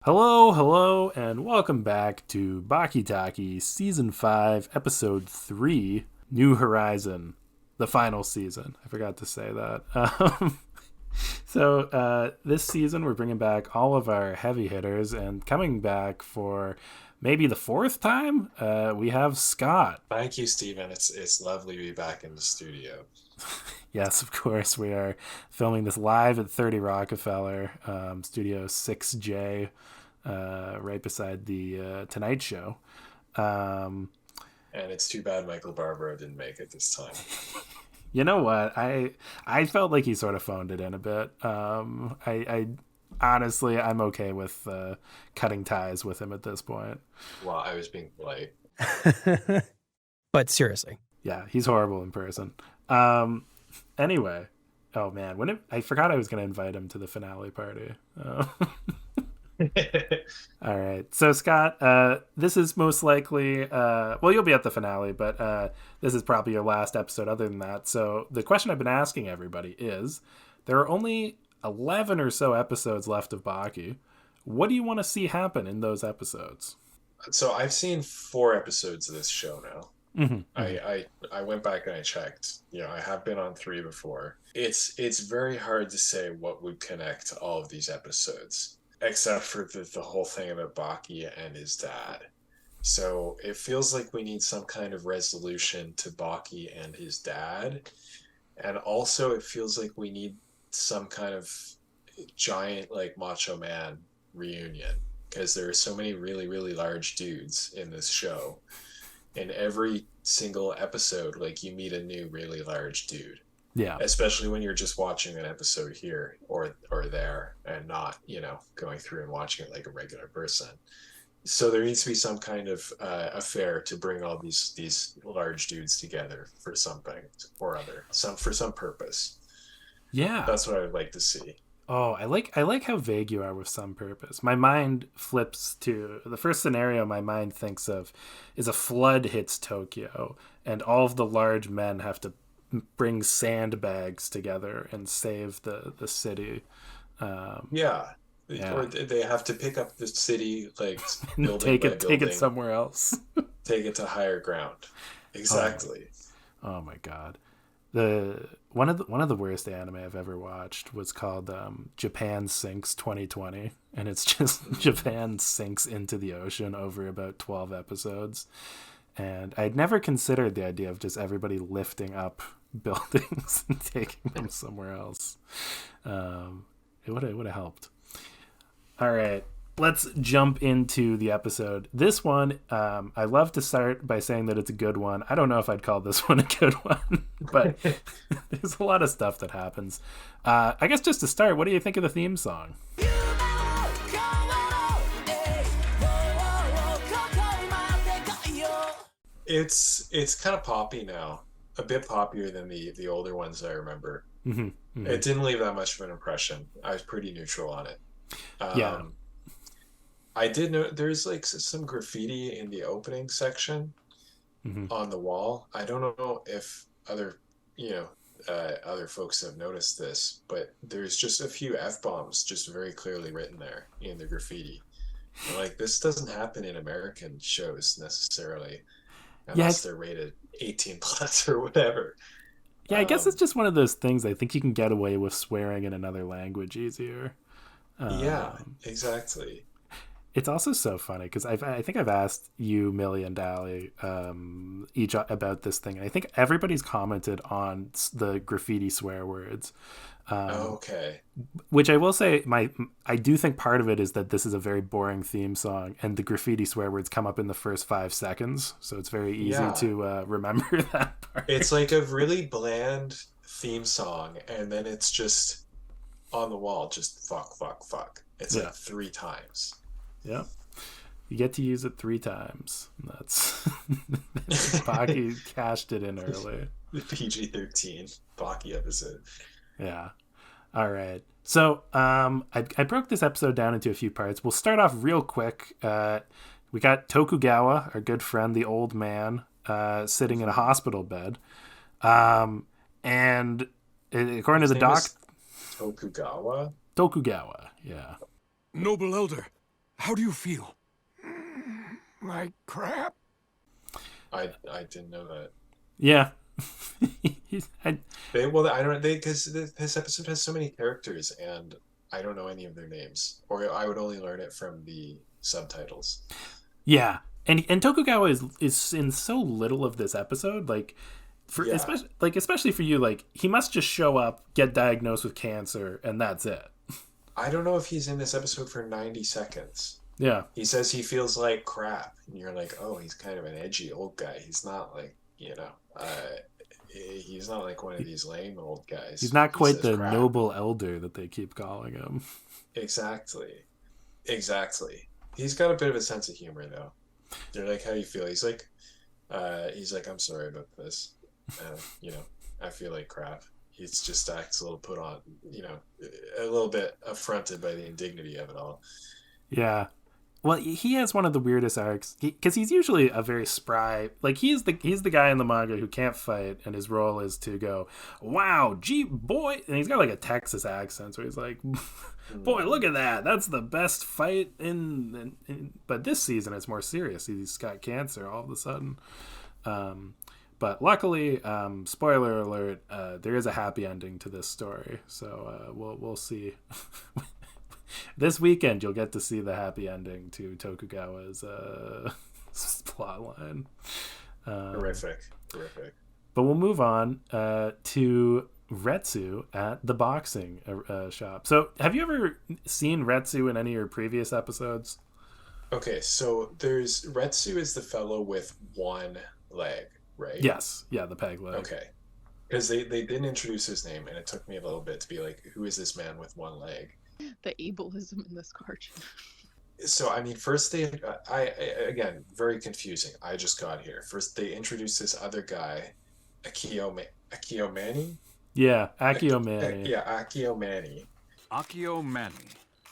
Hello, and welcome back to Baki Season 5, Episode 3, New Horizon, the final season. I forgot to say that. This season, we're bringing back all of our heavy hitters, and coming back for maybe the fourth time, we have Scott. Thank you, Stephen. It's lovely to be back in the studio. Yes, of course, we are filming this live at 30 Rockefeller, Studio 6J, right beside the Tonight Show. Um, And it's too bad Michael Barbaro didn't make it this time. you know what? I felt like he sort of phoned it in a bit. I honestly, I'm okay with cutting ties with him at this point. Well, I was being polite. But seriously. Yeah, he's horrible in person. Anyway, oh man, I forgot I was going to invite him to the finale party. All right. So, Scott, this is most likely, well, you'll be at the finale, but this is probably your last episode other than that. So, the question I've been asking everybody is there are only 11 or so episodes left of Baki. What do you want to see happen in those episodes? So I've seen 4 episodes of this show now. Mm-hmm. I went back and I checked. I have been on 3 before. It's very hard to say what would connect all of these episodes, except for the whole thing about Baki and his dad. So it feels like we need some kind of resolution to Baki and his dad. And also it feels like we need some kind of giant like Macho Man reunion, because there are so many really, really large dudes in this show. In every single episode, like, you meet a new really large dude. Yeah. Especially when you're just watching an episode here or there and not, going through and watching it like a regular person. So there needs to be some kind of affair to bring all these large dudes together for something or other, for some purpose. Yeah. That's what I would like to see. Oh, I like how vague you are with some purpose. My mind flips to the first scenario my mind thinks of is a flood hits Tokyo and all of the large men have to bring sandbags together and save the city. Yeah. Yeah. Or they have to pick up the city, like, building take by it building, somewhere else. take it to higher ground. Exactly. Oh my god. The one of the worst anime I've ever watched was called Japan Sinks 2020, and it's just Japan sinks into the ocean over about 12 episodes. And I'd never considered the idea of just everybody lifting up buildings and taking them somewhere else. It would have helped. All right, let's jump into the episode. This one, I love to start by saying that it's a good one. I don't know if I'd call this one a good one, but there's a lot of stuff that happens. I guess just to start, what do you think of the theme song? It's kind of poppy now, a bit poppier than the older ones I remember. Mm-hmm, mm-hmm. It didn't leave that much of an impression. I was pretty neutral on it. Yeah. I did know there's like some graffiti in the opening section on the wall. I don't know if other folks have noticed this, but there's just a few F-bombs just very clearly written there in the graffiti. And, like, this doesn't happen in American shows necessarily, unless they're rated 18 plus or whatever. Yeah, I guess it's just one of those things. I think you can get away with swearing in another language easier. Yeah, exactly. It's also so funny because I think I've asked you, Millie, and Dally each about this thing, and I think everybody's commented on the graffiti swear words. Okay. Which I will say, I do think part of it is that this is a very boring theme song, and the graffiti swear words come up in the first 5 seconds, so it's very easy to remember that part. It's like a really bland theme song, and then it's just on the wall, just fuck, fuck, fuck. It's like 3 times. Yeah. You get to use it 3 times. That's Baki cashed it in early. The PG-13 Baki episode. Yeah. All right. So I broke this episode down into a few parts. We'll start off real quick. We got Tokugawa, our good friend, the old man, sitting in a hospital bed. And according to the doc... Tokugawa? Tokugawa, yeah. Noble elder, How do you feel? Like crap. I didn't know that. Yeah. I don't because this episode has so many characters and I don't know any of their names, or I would only learn it from the subtitles. Yeah, and Tokugawa is in so little of this episode, like especially for you, like he must just show up, get diagnosed with cancer, and that's it. I don't know if he's in this episode for 90 seconds. Yeah, he says he feels like crap, and you're like, oh, he's kind of an edgy old guy. He's not like he's not like one of these lame old guys. He's not quite the crap. noble elder that they keep calling him. Exactly. He's got a bit of a sense of humor though. They're like, how do you feel? He's like, I'm sorry about this. I feel like crap. He just acts a little put on, a little bit affronted by the indignity of it all. Yeah. Well, he has one of the weirdest arcs because he's usually a very spry, like he's the guy in the manga who can't fight, and his role is to go, "Wow, gee, boy," and he's got like a Texas accent, so he's like, "Boy, look at that! That's the best fight in." But this season, it's more serious. He's got cancer all of a sudden. But luckily, spoiler alert, there is a happy ending to this story, so we'll see. This weekend, you'll get to see the happy ending to Tokugawa's plotline. Terrific. But we'll move on to Retsu at the boxing shop. So, have you ever seen Retsu in any of your previous episodes? Okay, so there's Retsu is the fellow with one leg, right? Yes. Yeah, the peg leg. Okay. Because they didn't introduce his name, and it took me a little bit to be like, who is this man with one leg? The ableism in this cartoon. So, I mean, first again, very confusing. I just got here. First, they introduced this other guy, Akio Mani? Yeah, Akio Mani. Akio Mani. Akio Mani,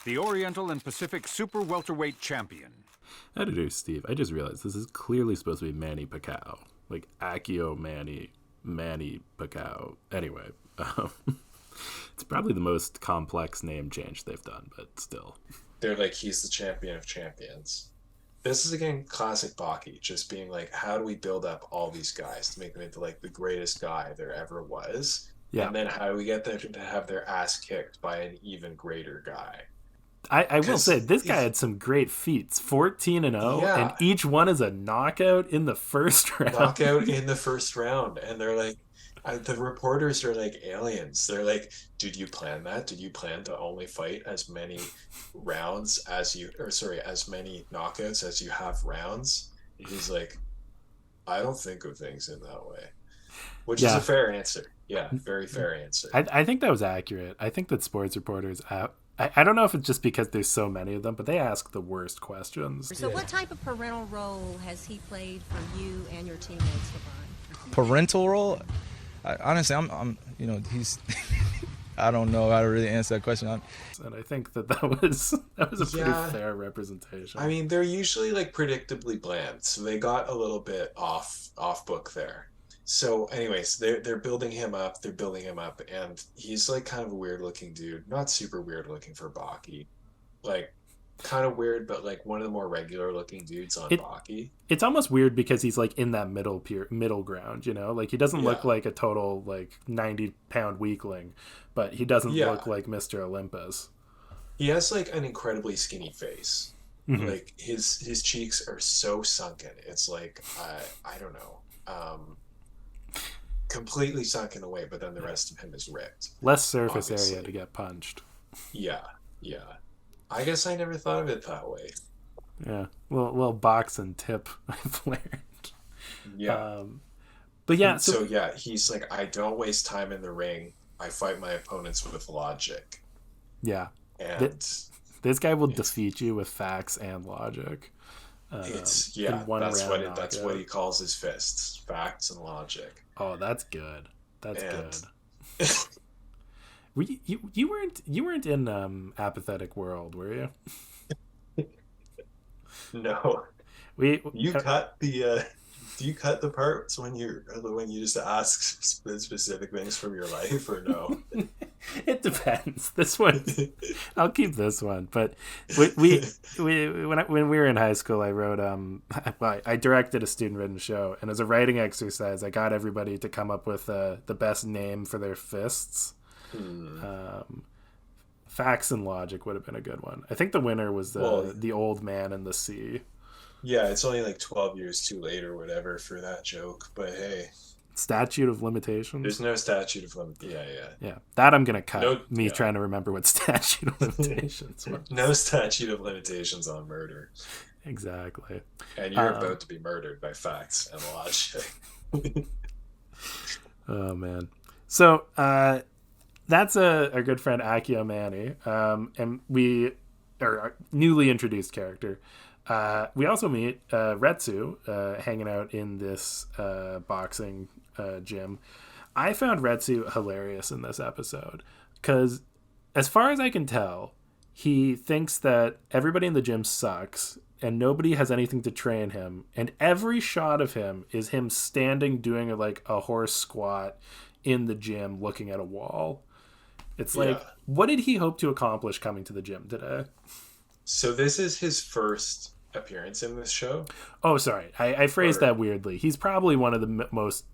the Oriental and Pacific Super Welterweight Champion. Editor Steve, I just realized this is clearly supposed to be Manny Pacquiao. Like, Akio Manny Pacquiao. Anyway, it's probably the most complex name change they've done, but still. They're like, he's the champion of champions. This is, again, classic Baki, just being like, how do we build up all these guys to make them into, like, the greatest guy there ever was? Yeah. And then how do we get them to have their ass kicked by an even greater guy? I will say, this guy had some great feats. 14-0, and each one is a knockout in the first round. And they're like, the reporters are like aliens. They're like, did you plan that? Did you plan to only fight as many rounds as many knockouts as you have rounds? And he's like, I don't think of things in that way. Which is a fair answer. Yeah, very fair answer. I think that was accurate. I think that sports reporters, I don't know if it's just because there's so many of them, but they ask the worst questions. So what type of parental role has he played for you and your teammates, LeBron? Parental role? Honestly, he's. I don't know how to really answer that question. And I think that was a pretty fair representation. I mean, they're usually like predictably bland, so they got a little bit off book there. So, anyways, they're building him up. And he's like kind of a weird looking dude, not super weird looking for Baki, like kind of weird, but like one of the more regular looking dudes on Baki. It's almost weird because he's like in that middle ground, like he doesn't look like a total like 90-pound weakling, but he doesn't look like Mr. Olympus. He has like an incredibly skinny face. Mm-hmm. Like his cheeks are so sunken. It's like I don't know, completely sunken away, but then the rest of him is ripped. Less surface area to get punched. Yeah. I guess I never thought of it that way. Yeah, well, box and tip I've learned. Yeah, but yeah, so he's like, I don't waste time in the ring. I fight my opponents with logic. Yeah, and this guy will defeat you with facts and logic. That's what he calls his fists: facts and logic. Oh, that's good. Good. You weren't in Apathetic World, were you? No. Do you cut the parts when you just ask specific things from your life, or no? It depends. This one, I'll keep this one. But we when we were in high school, I wrote I directed a student-written show, and as a writing exercise, I got everybody to come up with the best name for their fists. Facts and Logic would have been a good one. I think the winner was the old man in the sea. Yeah, it's only like 12 years too late or whatever for that joke, but hey. Statute of limitations? There's no statute of limitations. Yeah. That I'm going to cut. Trying to remember what statute of limitations was. No statute of limitations on murder. Exactly. And you're about to be murdered by Facts and Logic. Oh, man. So, that's our good friend Akio Manny, and our newly introduced character. We also meet Retsu hanging out in this boxing gym. I found Retsu hilarious in this episode because, as far as I can tell, he thinks that everybody in the gym sucks and nobody has anything to train him. And every shot of him is him standing doing a horse squat in the gym looking at a wall. It's like, what did he hope to accomplish coming to the gym today? So this is his first appearance in this show? Oh, sorry. I phrased that weirdly. He's probably one of the most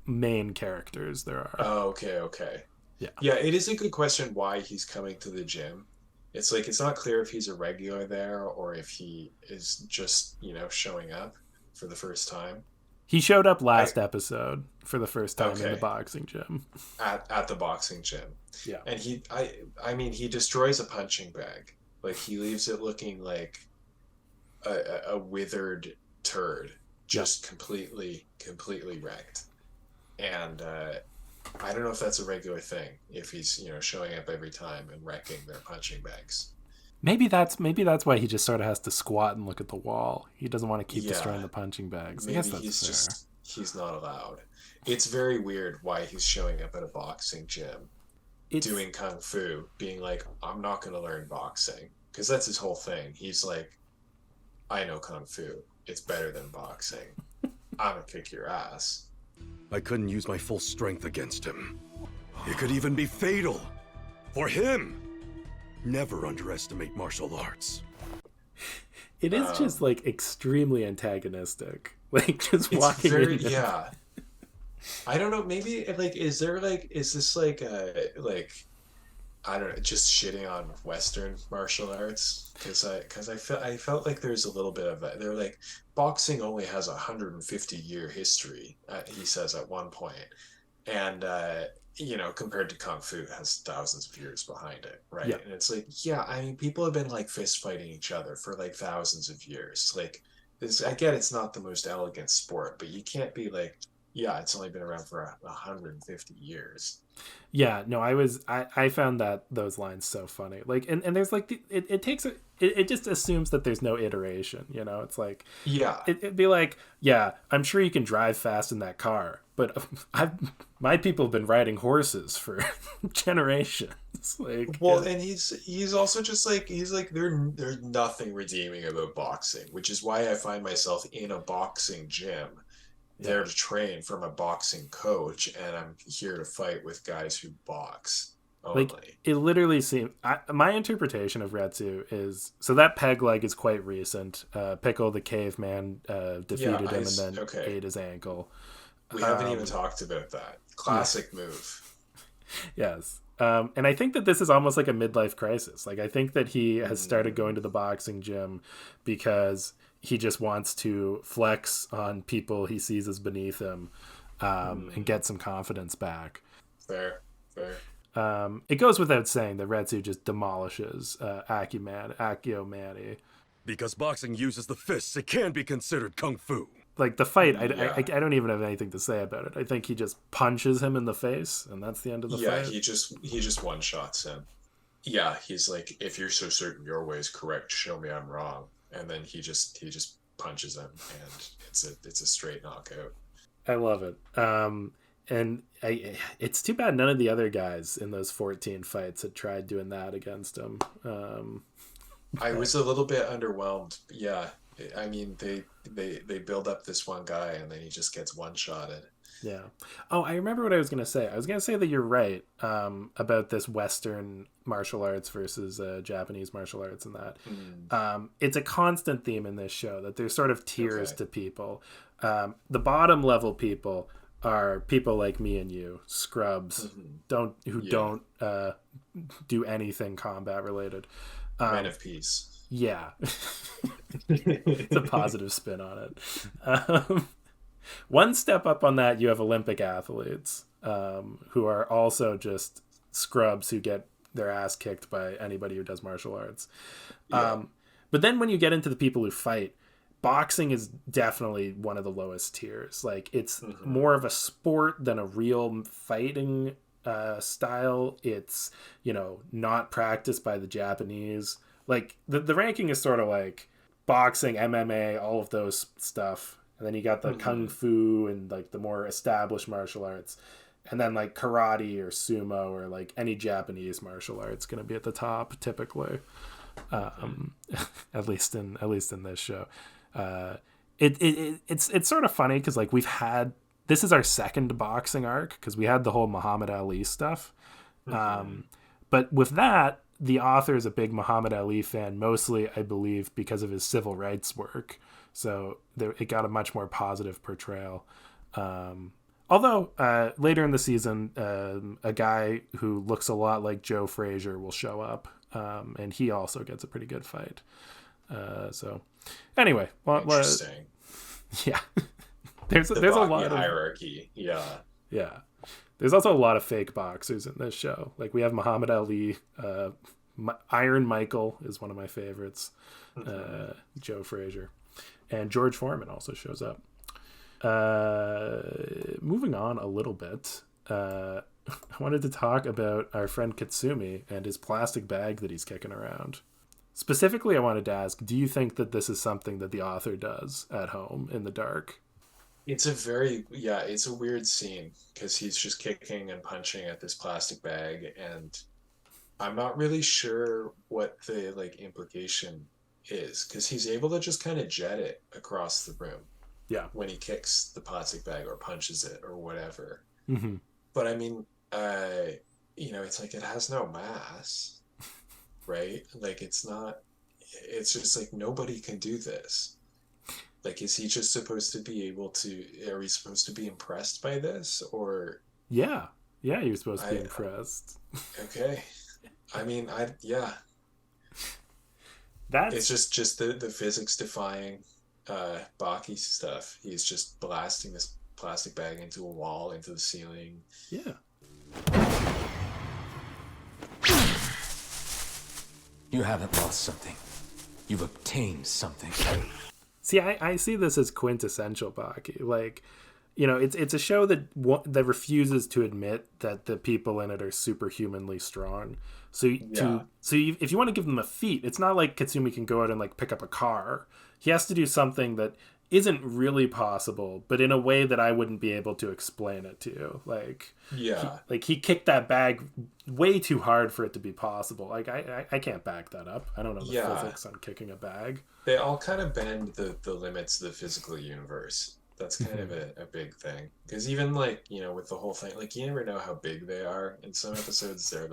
main characters there are. Oh, okay. Yeah, it is a good question why he's coming to the gym. It's like, it's not clear if he's a regular there or if he is just, showing up for the first time. He showed up last episode for the first time in the boxing gym. At the boxing gym. Yeah. And he destroys a punching bag. Like, he leaves it looking like a withered turd, just completely wrecked. And I don't know if that's a regular thing, if he's showing up every time and wrecking their punching bags. Maybe that's why he just sort of has to squat and look at the wall. He doesn't want to keep destroying the punching bags. Maybe I guess that's he's not allowed. It's very weird why he's showing up at a boxing gym doing kung fu, being like, I'm not going to learn boxing, because that's his whole thing. He's like, I know kung fu. It's better than boxing. I'm going to kick your ass. I couldn't use my full strength against him. It could even be fatal. For him! Never underestimate martial arts. It is just extremely antagonistic. Just walking in. Yeah. I don't know, maybe is this I don't know, just shitting on Western martial arts? Because I felt like there's a little bit of that. They're like, boxing only has 150-year history, he says at one point. And, compared to Kung Fu, it has thousands of years behind it, right? Yeah. And it's like, people have been fist fighting each other for thousands of years. I get it's not the most elegant sport, but you can't be it's only been around for 150 years. Yeah, no, I found those lines so funny. And there's it just assumes that there's no iteration, It's like, it'd be like, I'm sure you can drive fast in that car, but my people have been riding horses for generations. And he's also just there's nothing redeeming about boxing, which is why I find myself in a boxing gym. There to train from a boxing coach, and I'm here to fight with guys who box only. It literally seems, my interpretation of Retsu is, so that peg leg is quite recent. Pickle the caveman defeated him and then ate his ankle. We haven't even talked about that. Classic move. Yes. And I think that this is almost like a midlife crisis. I think that he has started going to the boxing gym because he just wants to flex on people he sees as beneath him and get some confidence back. Fair. It goes without saying that Retsu just demolishes Akio Manny. Because boxing uses the fists, it can be considered kung fu. The fight, I don't even have anything to say about it. I think he just punches him in the face, and that's the end of the fight. Yeah, he just one-shots him. Yeah, he's like, if you're so certain your way is correct, show me I'm wrong. And then he just punches him, and it's a straight knockout. I love it. And it's too bad none of the other guys in those 14 fights had tried doing that against him. I was a little bit underwhelmed. Yeah, I mean they build up this one guy, and then he just gets one-shotted. Yeah. Oh, I remember what I was going to say. I was going to say that you're right about this Western martial arts versus Japanese martial arts and that. It's a constant theme in this show that there's sort of tiers to people. The bottom level people are people like me and you, scrubs, don't do anything combat related. Men of peace. Yeah. It's a positive spin on it. One step up on that, you have Olympic athletes who are also just scrubs who get their ass kicked by anybody who does martial arts. But then when you get into the people who fight, boxing is definitely one of the lowest tiers. Like, it's more of a sport than a real fighting style. It's, not practiced by the Japanese. Like, the ranking is sort of like boxing, MMA, all of those stuff. And then you got the kung fu and like the more established martial arts. And then like karate or sumo or like any Japanese martial arts going to be at the top typically. At least in this show. It's sort of funny because like this is our second boxing arc because we had the whole Muhammad Ali stuff. But with that, the author is a big Muhammad Ali fan, mostly I believe because of his civil rights work. So it got a much more positive portrayal. Although later in the season, a guy who looks a lot like Joe Frazier will show up, and he also gets a pretty good fight. So anyway, interesting. Yeah, there's a lot of hierarchy. Yeah. There's also a lot of fake boxers in this show. Like we have Muhammad Ali, Iron Michael is one of my favorites, Joe Frazier. And George Foreman also shows up. Moving on a little bit, I wanted to talk about our friend Katsumi and his plastic bag that he's kicking around. Specifically, I wanted to ask, do you think that this is something that the author does at home in the dark? It's a weird scene because he's just kicking and punching at this plastic bag, and I'm not really sure what the implication is because he's able to just kind of jet it across the room when he kicks the plastic bag or punches it or whatever. But I mean it's like it has no mass, right? Like it's just like nobody can do this. Like, is he just supposed to be are we supposed to be impressed by this or yeah you're supposed to be impressed. Okay. I mean, it's just the physics defying Baki stuff. He's just blasting this plastic bag into a wall, into the ceiling. Yeah. You haven't lost something. You've obtained something. See, I see this as quintessential Baki. Like, it's a show that refuses to admit that the people in it are superhumanly strong. So if you want to give them a feat, it's not like Katsumi can go out and pick up a car. He has to do something that isn't really possible, but in a way that I wouldn't be able to explain it to you. He kicked that bag way too hard for it to be possible. Like I can't back that up. I don't know the physics on kicking a bag. They all kind of bend the limits of the physical universe. That's kind of a big thing. Because even with the whole thing, you never know how big they are. In some episodes they're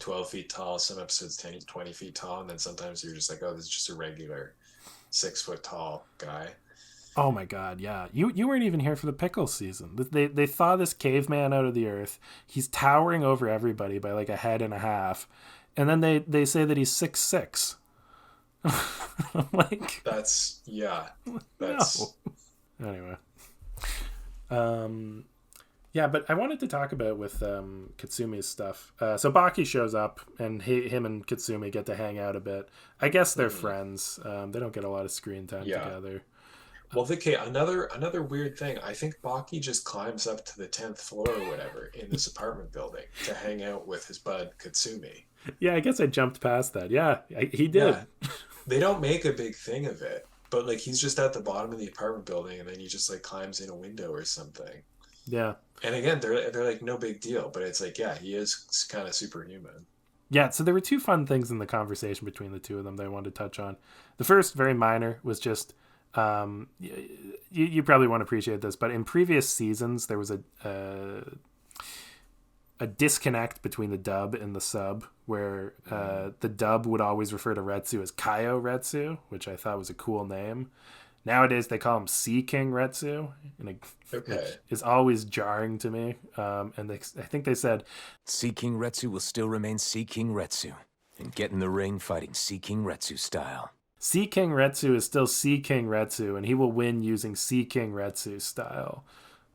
12 feet tall, some episodes 10, 20 feet tall, and then sometimes you're just like, oh, this is just a regular 6 foot tall guy. Oh my god, yeah. You weren't even here for the pickle season. They thaw this caveman out of the earth. He's towering over everybody by a head and a half. And then they say that he's 6'6". That's no. Anyway. Yeah, but I wanted to talk about with Katsumi's stuff. So Baki shows up, and him and Katsumi get to hang out a bit. I guess they're friends. They don't get a lot of screen time together. Well, another weird thing. I think Baki just climbs up to the 10th floor or whatever in this apartment building to hang out with his bud Katsumi. Yeah, I guess I jumped past that. Yeah, he did. Yeah. They don't make a big thing of it, but he's just at the bottom of the apartment building, and then he just climbs in a window or something. Yeah. And again, they're no big deal, but it's he is kind of superhuman. Yeah, so there were two fun things in the conversation between the two of them that I wanted to touch on. The first, very minor, was just You probably won't appreciate this, but in previous seasons there was a disconnect between the dub and the sub, where the dub would always refer to Retsu as Kaio Retsu, which I thought was a cool name. Nowadays they call him Sea King Retsu, and which is always jarring to me. And I think they said Sea King Retsu will still remain Sea King Retsu and get in the ring fighting Sea King Retsu style. Sea King Retsu is still Sea King Retsu, and he will win using Sea King Retsu style,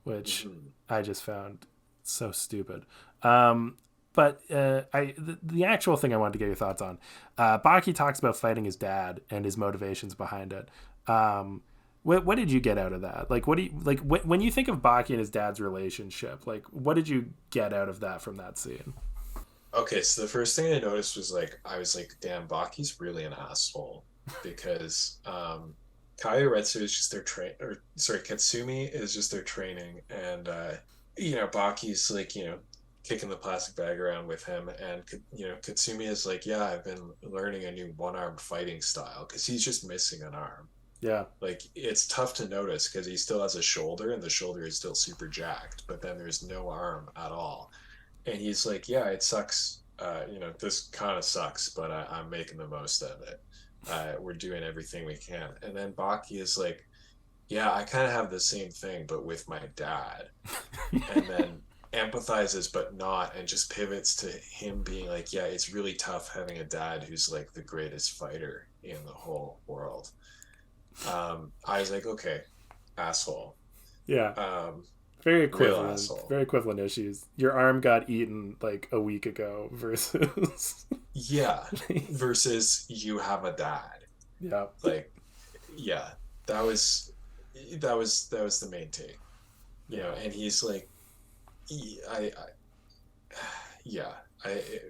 which I just found so stupid. But the actual thing I wanted to get your thoughts on, Baki talks about fighting his dad and his motivations behind it. What did you get out of that? Like, what do you like when you think of Baki and his dad's relationship? Like, what did you get out of that from that scene? Okay, so the first thing I noticed was I was like, damn, Baki's really an asshole, because Kaio Retsu is just their Katsumi is just their training, and Baki's like, kicking the plastic bag around with him, and Katsumi is like, yeah, I've been learning a new one-armed fighting style, because he's just missing an arm. Yeah, like it's tough to notice because he still has a shoulder, and the shoulder is still super jacked, but then there's no arm at all. And he's like, yeah, it sucks, this kind of sucks, but I'm making the most of it. We're doing everything we can. And then Baki is like, yeah, I kind of have the same thing, but with my dad. And then empathizes but not, and just pivots to him being like, yeah, it's really tough having a dad who's like the greatest fighter in the whole world. I was like, okay, asshole. Yeah. Very equivalent issues. Your arm got eaten like a week ago versus versus you have a dad. Yeah. Like, yeah, that was the main take. And he's like,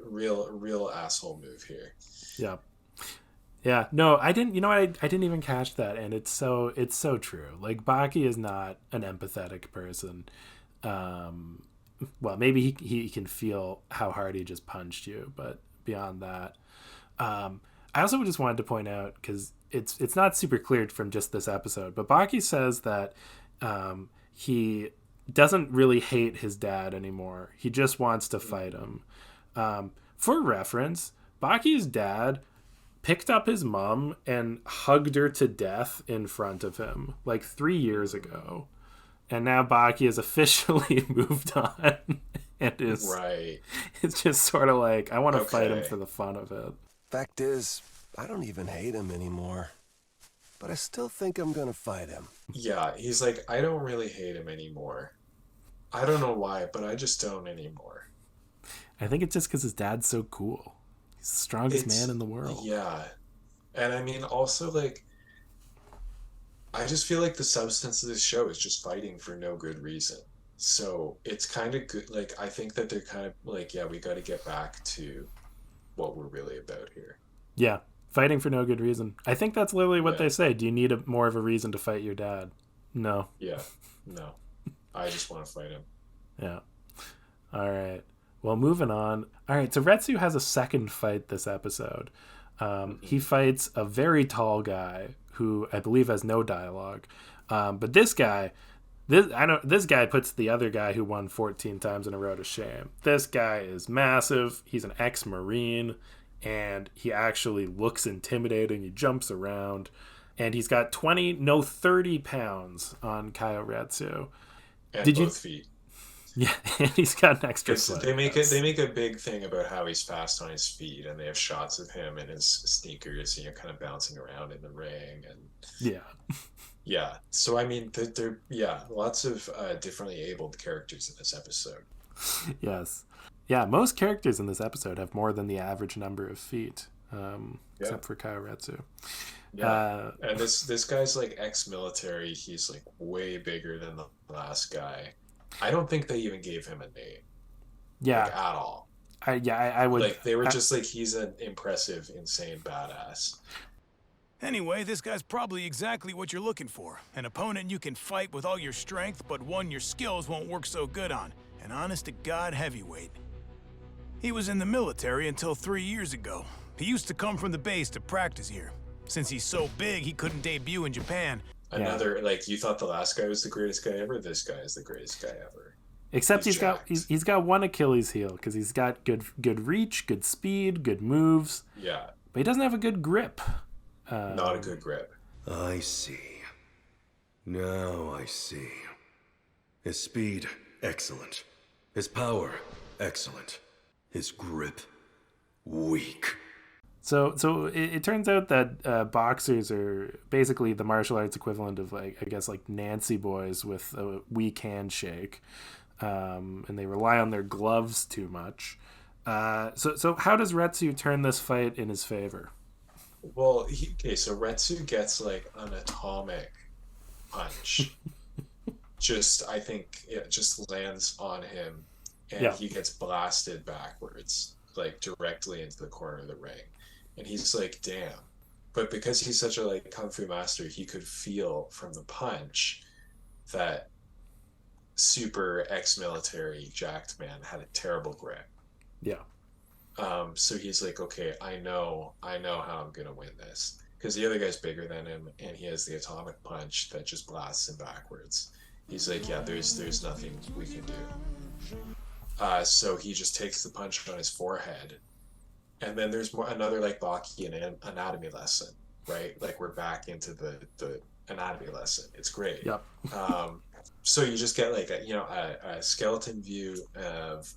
real asshole move here. Yeah. Yeah, no, I didn't. You know what? I didn't even catch that, and it's so true. Like, Baki is not an empathetic person. Well, maybe he can feel how hard he just punched you, but beyond that, I also just wanted to point out, because it's not super clear from just this episode, but Baki says that he doesn't really hate his dad anymore. He just wants to fight him. For reference, Baki's dad picked up his mom and hugged her to death in front of him like 3 years ago. And now Baki has officially moved on and is right. It's just sort of like, I want to fight him for the fun of it. Fact is, I don't even hate him anymore, but I still think I'm gonna fight him. Yeah, he's like, I don't really hate him anymore. I don't know why, but I just don't anymore. I think it's just because his dad's so cool. He's the strongest man in the world. Yeah. And I mean, also, like, I just feel like the substance of this show is just fighting for no good reason. So it's kind of good. Like, I think that they're kind of like, yeah, we got to get back to what we're really about here. Yeah. Fighting for no good reason. I think that's literally what they say. Do you need more of a reason to fight your dad? No. Yeah. No. I just want to fight him. Yeah. All right. Well, moving on. All right, so Retsu has a second fight this episode. He fights a very tall guy who I believe has no dialogue. But this guy puts the other guy who won 14 times in a row to shame. This guy is massive. He's an ex-Marine, and he actually looks intimidating. He jumps around, and he's got 30 pounds on Kaio Retsu. And both feet. Yeah, and he's got an extra foot. They make a big thing about how he's fast on his feet, and they have shots of him in his sneakers, kind of bouncing around in the ring, and yeah. So I mean, there lots of differently abled characters in this episode. Yes, yeah. Most characters in this episode have more than the average number of feet, except for Kaio Retsu. Yeah, and this guy's like ex-military. He's like way bigger than the last guy. I don't think they even gave him a name. Yeah. Like, at all. I would. Like, they were just like, he's an impressive, insane badass. Anyway, this guy's probably exactly what you're looking for. An opponent you can fight with all your strength, but one your skills won't work so good on. An honest-to-God heavyweight. He was in the military until 3 years ago. He used to come from the base to practice here. Since he's so big, he couldn't debut in Japan. Another, like, you thought the last guy was the greatest guy ever. This guy is the greatest guy ever. Except he's got one Achilles heel because he's got good reach, good speed, good moves. Yeah. But he doesn't have a good grip. Not a good grip. I see. Now I see. His speed, excellent. His power, excellent. His grip, weak. So it turns out that boxers are basically the martial arts equivalent of, like, I guess, like Nancy boys with a weak handshake. And they rely on their gloves too much. So how does Retsu turn this fight in his favor? Well, so Retsu gets like an atomic punch. I think it just lands on him, and he gets blasted backwards, like directly into the corner of the ring. And he's like, damn. But because he's such a like kung fu master, he could feel from the punch that super ex-military jacked man had a terrible grip. Yeah. So he's like, okay, I know how I'm gonna win this, because the other guy's bigger than him, and he has the atomic punch that just blasts him backwards. He's like, yeah, there's nothing we can do. So he just takes the punch on his forehead, and then there's another like Baki anatomy lesson, right? Like we're back into the anatomy lesson. It's great. Yep. So you just get like a skeleton view of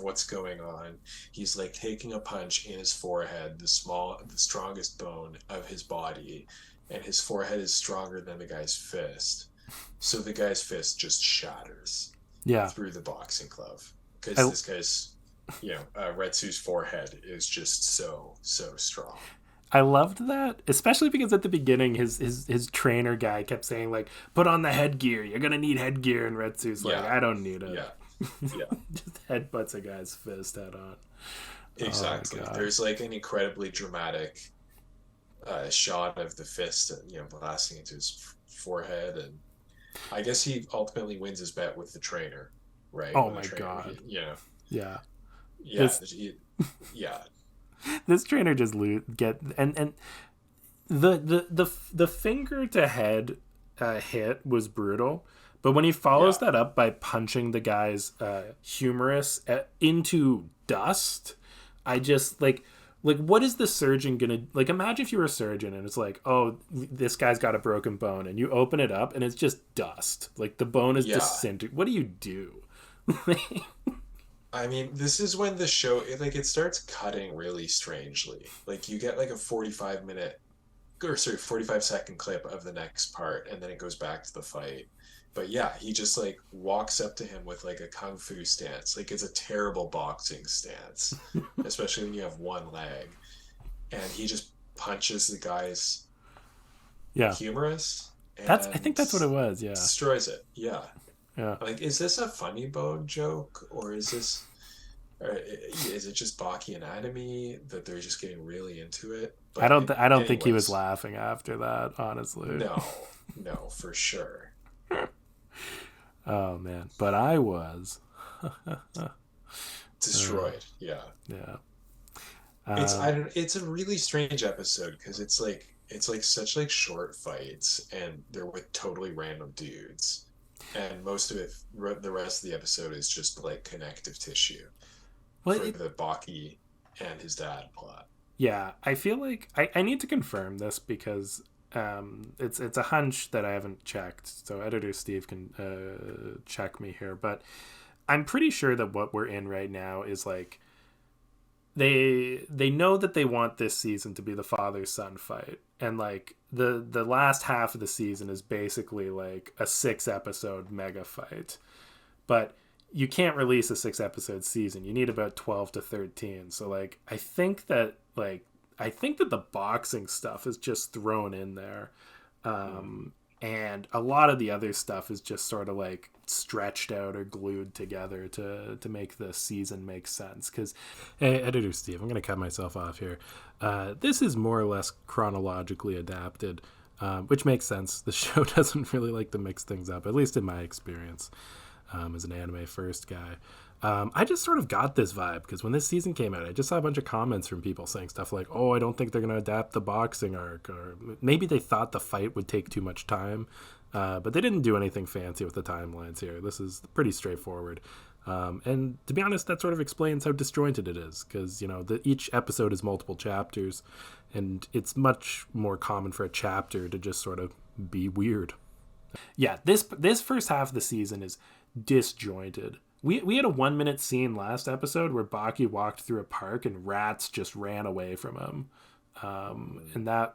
what's going on. He's like taking a punch in his forehead, the strongest bone of his body, and his forehead is stronger than the guy's fist. So the guy's fist just shatters through the boxing glove, because this guy's Retsu's forehead is just so strong. I loved that, especially because at the beginning his trainer guy kept saying, like, put on the headgear, you're gonna need headgear, and Retsu's like, I don't need it. Just headbutts a guy's fist head on. Exactly. There's like an incredibly dramatic shot of the fist blasting into his forehead, and I guess he ultimately wins his bet with the trainer, right? Oh my god. This trainer just and the finger to head hit was brutal, but when he follows that up by punching the guy's humerus into dust, I just like what is the surgeon gonna like? Imagine if you were a surgeon and it's like, oh, this guy's got a broken bone, and you open it up and it's just dust, like the bone is disintegrated. What do you do? I mean, this is when the show it starts cutting really strangely. Like you get like a 45-second clip of the next part, and then it goes back to the fight. But yeah, he just like walks up to him with like a kung fu stance. Like it's a terrible boxing stance, especially when you have one leg. And he just punches the guy's humerus. I think that's what it was. Yeah, destroys it. Yeah. Yeah. Like, is this a funny bone joke, or is it just Baki anatomy that they're just getting really into it? But I don't think he was laughing after that, honestly. No, for sure. Oh man, but I was destroyed. Yeah. It's a really strange episode because it's like such like short fights, and they're with totally random dudes. And most of it, the rest of the episode is just like connective tissue for the Baki and his dad plot. Yeah, I feel like I need to confirm this because it's a hunch that I haven't checked. So editor Steve can check me here, but I'm pretty sure that what we're in right now is like they know that they want this season to be the father-son fight, and like the last half of the season is basically like a 6-episode mega fight, but you can't release a 6-episode season. You need about 12 to 13. So like I think that the boxing stuff is just thrown in there, and a lot of the other stuff is just sort of like stretched out or glued together to make the season make sense. Because, hey, editor Steve, I'm going to cut myself off here. This is more or less chronologically adapted, which makes sense. The show doesn't really like to mix things up, at least in my experience. as an anime first guy. I just sort of got this vibe because when this season came out, I just saw a bunch of comments from people saying stuff like, "Oh, I don't think they're going to adapt the boxing arc," or maybe they thought the fight would take too much time, but they didn't do anything fancy with the timelines here. This is pretty straightforward. And to be honest, that sort of explains how disjointed it is, because each episode is multiple chapters, and it's much more common for a chapter to just sort of be weird. Yeah, this first half of the season is disjointed. We had a 1-minute scene last episode where Baki walked through a park and rats just ran away from him. And that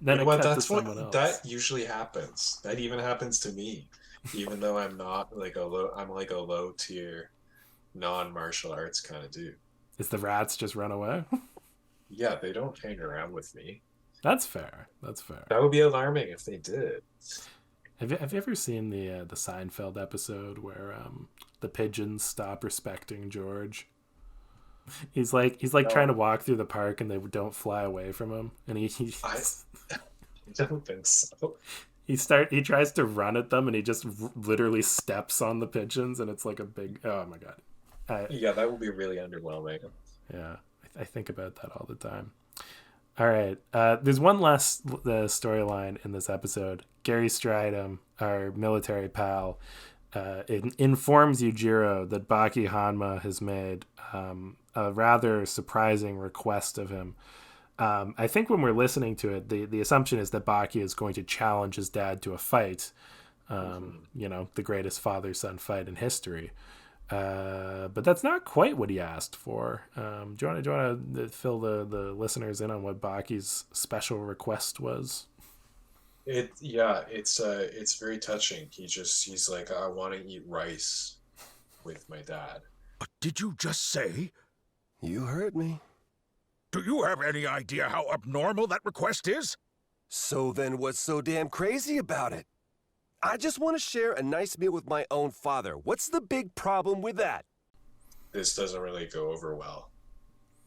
then that usually happens. That even happens to me, even though I'm not like a low tier non-martial arts kind of dude. Is the rats just run away? Yeah, they don't hang around with me. That's fair. That would be alarming if they did. Have you ever seen the Seinfeld episode where the pigeons stop respecting George? He's like trying to walk through the park and they don't fly away from him, and I don't think so. He tries to run at them and he just literally steps on the pigeons, and it's like a big, oh my god. Yeah, that would be really underwhelming. Yeah, I think about that all the time. All right. There's one last storyline in this episode. Gary Stridham, our military pal, informs Yujiro that Baki Hanma has made a rather surprising request of him. I think when we're listening to it, the assumption is that Baki is going to challenge his dad to a fight, the greatest father-son fight in history. But that's not quite what he asked for. Do you want to fill the listeners in on what Baki's special request was? It's very touching. He's like, I want to eat rice with my dad. What did you just say? You heard me. Do you have any idea how abnormal that request is? So then what's so damn crazy about it? I just want to share a nice meal with my own father. What's the big problem with that? This doesn't really go over well.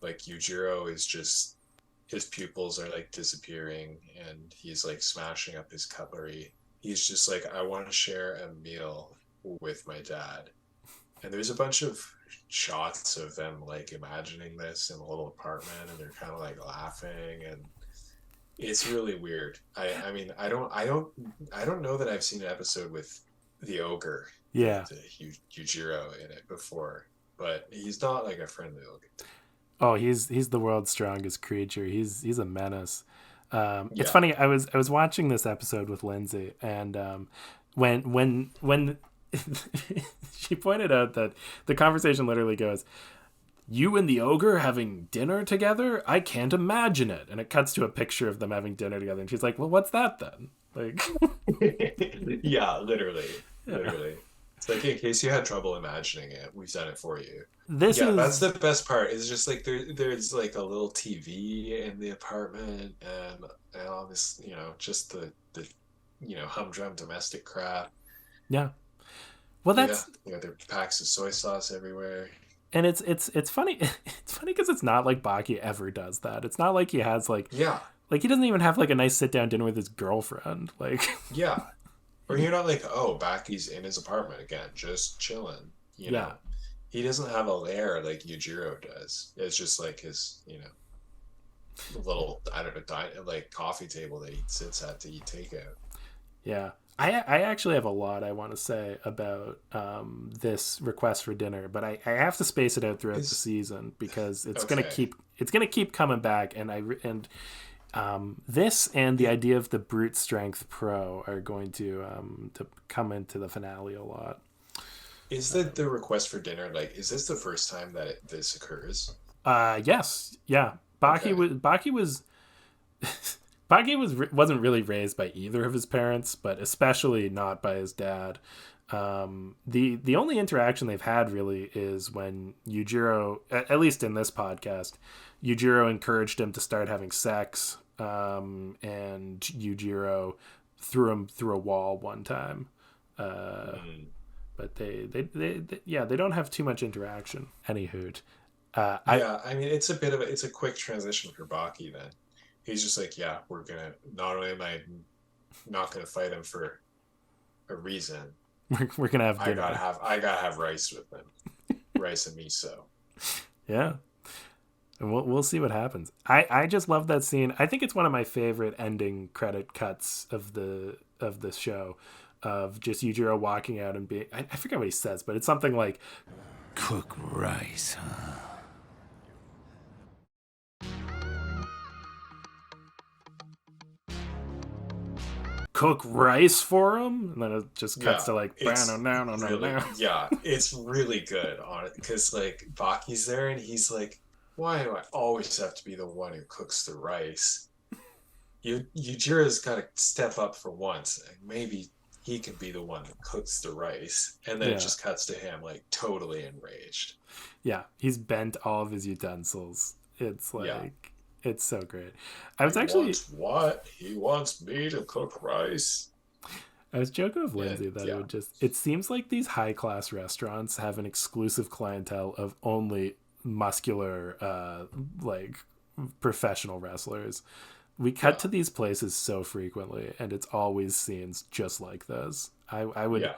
Like, Yujiro is just, his pupils are like disappearing and he's like smashing up his cutlery. He's just like, I want to share a meal with my dad. And there's a bunch of shots of them like imagining this in a little apartment, and they're kind of like laughing, and it's really weird. I mean, I don't know that I've seen an episode with the ogre, Yujiro in it before, but he's not like a friendly ogre. Oh, he's the world's strongest creature. He's a menace. It's funny. I was watching this episode with Lindsay, and when she pointed out that the conversation literally goes, "You and the ogre having dinner together? I can't imagine it." And it cuts to a picture of them having dinner together, and she's like, "Well, what's that then?" Like, yeah, literally. It's like, in case you had trouble imagining it, we've done it for you. That's the best part. It's just like there's like a little TV in the apartment, and all this, just the humdrum domestic crap. Yeah. Well, that's there are packs of soy sauce everywhere. And it's funny. It's funny because it's not like Baki ever does that. It's not like he has like he doesn't even have like a nice sit down dinner with his girlfriend. Like or you're not like, oh, Baki's in his apartment again, just chilling. You know, he doesn't have a lair like Yujiro does. It's just like his little like coffee table that he sits at to eat takeout. Yeah. I actually have a lot I want to say about this request for dinner, but I have to space it out throughout the season because it's gonna keep coming back, and this and the idea of the brute strength pro are going to come into the finale a lot. Is that the request for dinner? Like, is this the first time that this occurs? Yes, yeah. Baki wasn't really raised by either of his parents, but especially not by his dad. The only interaction they've had really is when Yujiro, at least in this podcast, Yujiro encouraged him to start having sex, and Yujiro threw him through a wall one time. But they don't have too much interaction. Anyhoot. I mean, it's a quick transition for Baki then. He's just like, yeah, we're gonna. Not only am I not gonna fight him for a reason, We're gonna have dinner. I gotta have rice with them, rice and miso. Yeah, and we'll see what happens. I just love that scene. I think it's one of my favorite ending credit cuts of the show, of just Yujiro walking out and being, I forget what he says, but it's something like, Cook rice, huh? cook rice for him, and then it just cuts to like, it's no. Yeah, it's really good on it, because like Baki's there and he's like, why do I always have to be the one who cooks the rice? Yujiro's got to step up for once, and maybe he can be the one that cooks the rice. And then it just cuts to him like totally enraged. Yeah, he's bent all of his utensils. It's like, it's so great. I was actually, what? He wants me to cook rice. I was joking with Lindsay that it would just, it seems like these high class restaurants have an exclusive clientele of only muscular, like professional wrestlers. We cut to these places so frequently, and it's always scenes just like this. I would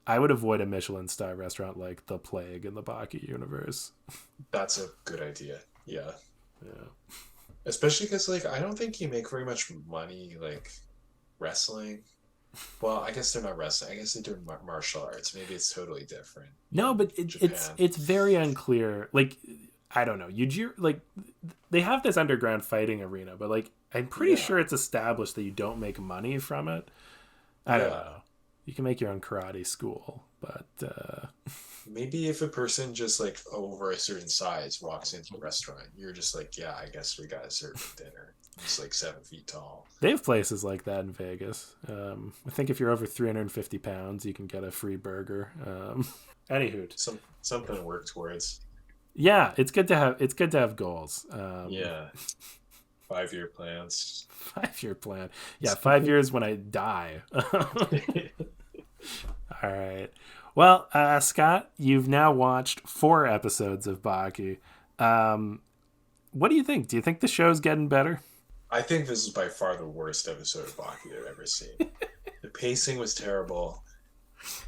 I would avoid a Michelin star restaurant like the Plague in the Baki universe. That's a good idea. Yeah. Especially because like I don't think you make very much money like wrestling. Well, I guess they're not wrestling. I guess they're doing martial arts. Maybe it's totally different. No, but it's very unclear. Like, I don't know. Like, they have this underground fighting arena, but like I'm pretty sure it's established that you don't make money from it. I don't know. You can make your own karate school, but maybe if a person just like over a certain size walks into a restaurant, you're just like, yeah, I guess we got to serve dinner. It's like 7 feet tall. They have places like that in Vegas. I think if you're over 350 pounds, you can get a free burger. Anywho, something to work towards. Yeah, it's good to have goals. 5-year plans. 5-year plan. Yeah, 5 years when I die. All right. Well, Scott, you've now watched 4 episodes of Baki. What do you think? Do you think the show's getting better? I think this is by far the worst episode of Baki I've ever seen. The pacing was terrible.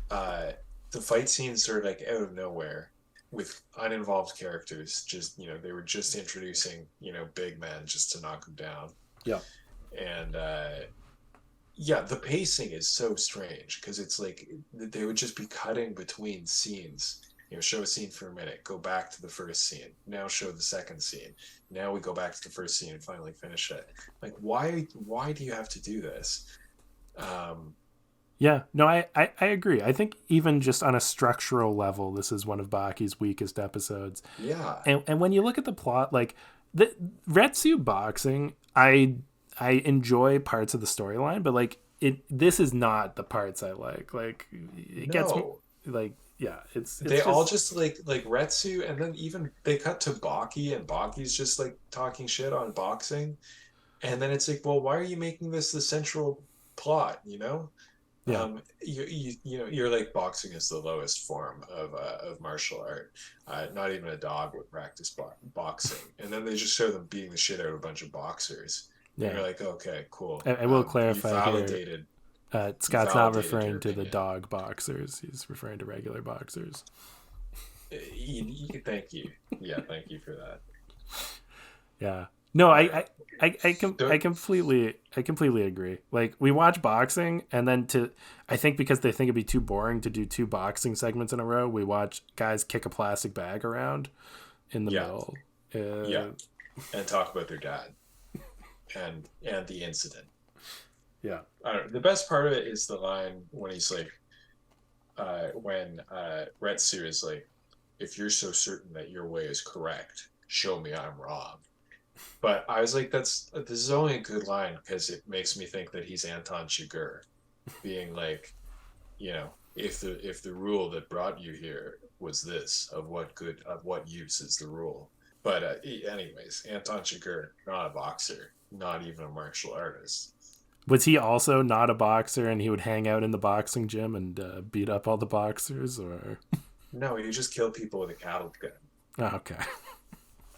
The fight scenes are like out of nowhere with uninvolved characters. Just, they were just introducing, big men just to knock them down. Yeah. And the pacing is so strange because it's like they would just be cutting between scenes. Show a scene for a minute, go back to the first scene, now show the second scene, now we go back to the first scene and finally finish it. Like, why do you have to do this? Yeah, no, I agree. I think even just on a structural level, this is one of Baki's weakest episodes. Yeah. And when you look at the plot, like the Retsu boxing, I enjoy parts of the storyline, but like this is not the parts I like. Like it gets me like, yeah, it's they all just like Retsu, and then even they cut to Baki, and Baki's just like talking shit on boxing, and then it's like, well, why are you making this the central plot? Yeah. You're like, boxing is the lowest form of martial art. Not even a dog would practice boxing, and then they just show them beating the shit out of a bunch of boxers. Yeah. And you're like, okay, cool. I will clarify here. Scott's not referring to the dog boxers. He's referring to regular boxers. Thank you. Yeah, thank you for that. Yeah. No, I completely agree. Like, we watch boxing, and then I think because they think it'd be too boring to do 2 boxing segments in a row, we watch guys kick a plastic bag around in the middle. And talk about their dad and the incident. Yeah. I don't know. The best part of it is the line when he's like, when Retsu is like, if you're so certain that your way is correct, show me I'm wrong. But I was like, this is only a good line because it makes me think that he's Anton Chigurh, being like, if the rule that brought you here was this, of what use is the rule. But anyways, Anton Chigurh, not a boxer, not even a martial artist. Was he also not a boxer, and he would hang out in the boxing gym and beat up all the boxers, or? No, he just killed people with a cattle gun. Oh, okay.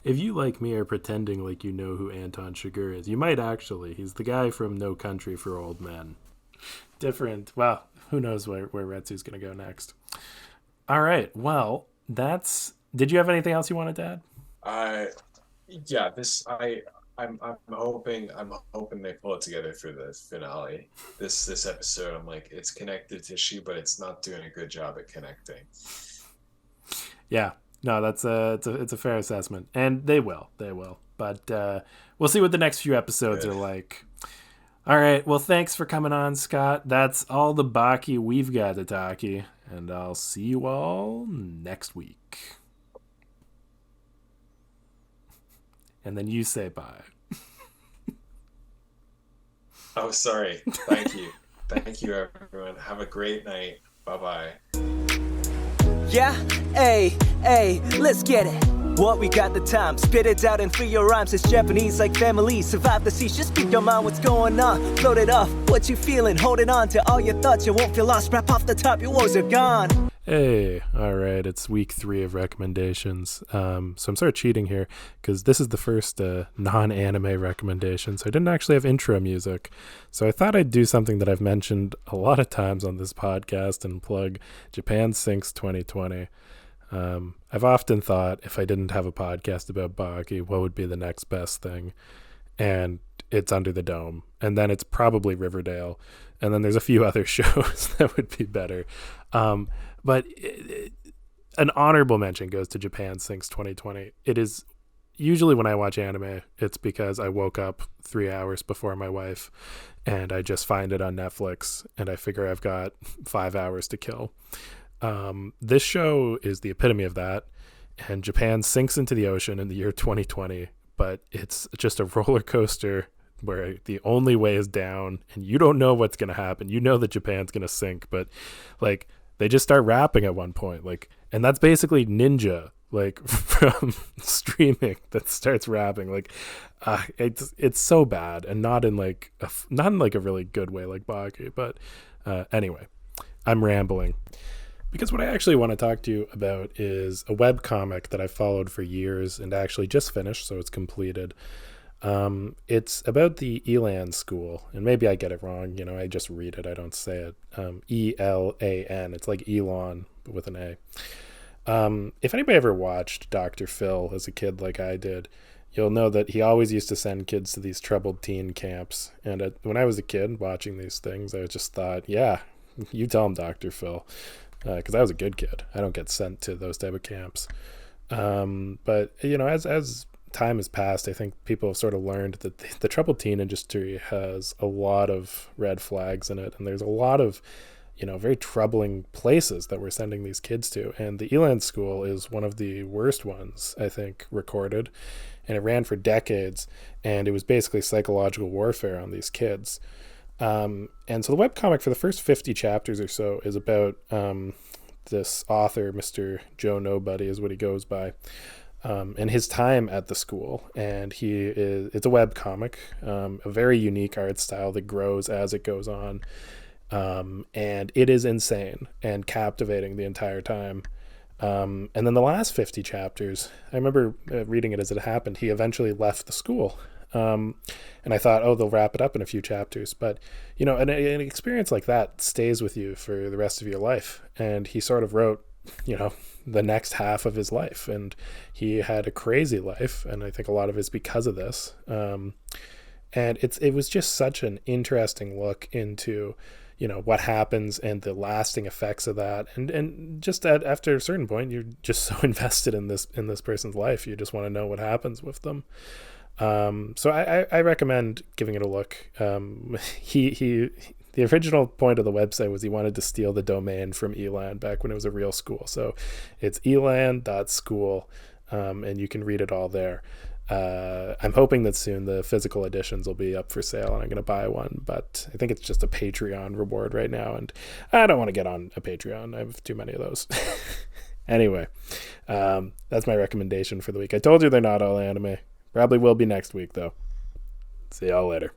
If you, like me, are pretending like you know who Anton Chigurh is, you might actually. He's the guy from No Country for Old Men. different. Well, who knows where Retsu's going to go next. All right. Well, did you have anything else you wanted to add? I'm hoping they pull it together for the finale. This episode, I'm like, it's connective tissue, but it's not doing a good job at connecting. Yeah. No, it's a fair assessment, and they will. But we'll see what the next few episodes are like. All right. Well, thanks for coming on, Scott. That's all the Baki we've got to talkie, and I'll see you all next week. And then you say bye. Oh, sorry. Thank you. Thank you, everyone. Have a great night. Bye-bye. Yeah? Hey, let's get it. What we got the time, spit it out and free your rhymes. It's Japanese like family, survive the seas. Just speak your mind, what's going on? Float it off, what you feeling? Holding on to all your thoughts, you won't feel lost. Wrap off the top, your woes are gone. Hey, all right, it's week 3 of recommendations. So I'm sort of cheating here because this is the first non-anime recommendation, so I didn't actually have intro music. So I thought I'd do something that I've mentioned a lot of times on this podcast and plug Japan Sinks 2020. I've often thought if I didn't have a podcast about Baki, what would be the next best thing? And it's Under the Dome. And then it's probably Riverdale. And then there's a few other shows that would be better. But an honorable mention goes to Japan Sinks 2020. It is usually when I watch anime, it's because I woke up 3 hours before my wife and I just find it on Netflix and I figure I've got 5 hours to kill. This show is the epitome of that, and Japan sinks into the ocean in the year 2020, but it's just a roller coaster where the only way is down and you don't know what's going to happen. You know that Japan's going to sink, but like they just start rapping at one point, like, and that's basically Ninja, like from streaming that starts rapping. Like, it's so bad, and not in like a really good way like Baki. But anyway, I'm rambling. Because what I actually want to talk to you about is a webcomic that I followed for years and actually just finished, so it's completed. It's about the Elan school, and maybe I get it wrong. You know, I just read it, I don't say it. Elan. It's like Elon, but with an A. If anybody ever watched Dr. Phil as a kid like I did, you'll know that he always used to send kids to these troubled teen camps. And when I was a kid watching these things, I just thought, yeah, you tell him, Dr. Phil. Because I was a good kid. I don't get sent to those type of camps. But, you know, as time has passed, I think people have sort of learned that the troubled teen industry has a lot of red flags in it. And there's a lot of, you know, very troubling places that we're sending these kids to. And the Elan school is one of the worst ones, I think, recorded. And it ran for decades. And it was basically psychological warfare on these kids. And so the webcomic for the first 50 chapters or so is about this author, Mr. Joe Nobody is what he goes by, and his time at the school. And it's a webcomic, a very unique art style that grows as it goes on. And it is insane and captivating the entire time. And then the last 50 chapters, I remember reading it as it happened, he eventually left the school. And I thought, oh, they'll wrap it up in a few chapters. But, you know, an experience like that stays with you for the rest of your life. And he sort of wrote, you know, the next half of his life. And he had a crazy life. And I think a lot of it's because of this. And it was just such an interesting look into, you know, what happens and the lasting effects of that. And just after a certain point, you're just so invested in this person's life. You just want to know what happens with them. So I recommend giving it a look. The original point of the website was he wanted to steal the domain from Elan back when it was a real school. So it's elan.school, and you can read it all there. I'm hoping that soon the physical editions will be up for sale and I'm going to buy one, but I think it's just a Patreon reward right now. And I don't want to get on a Patreon. I have too many of those. Anyway, that's my recommendation for the week. I told you they're not all anime. Probably will be next week, though. See y'all later.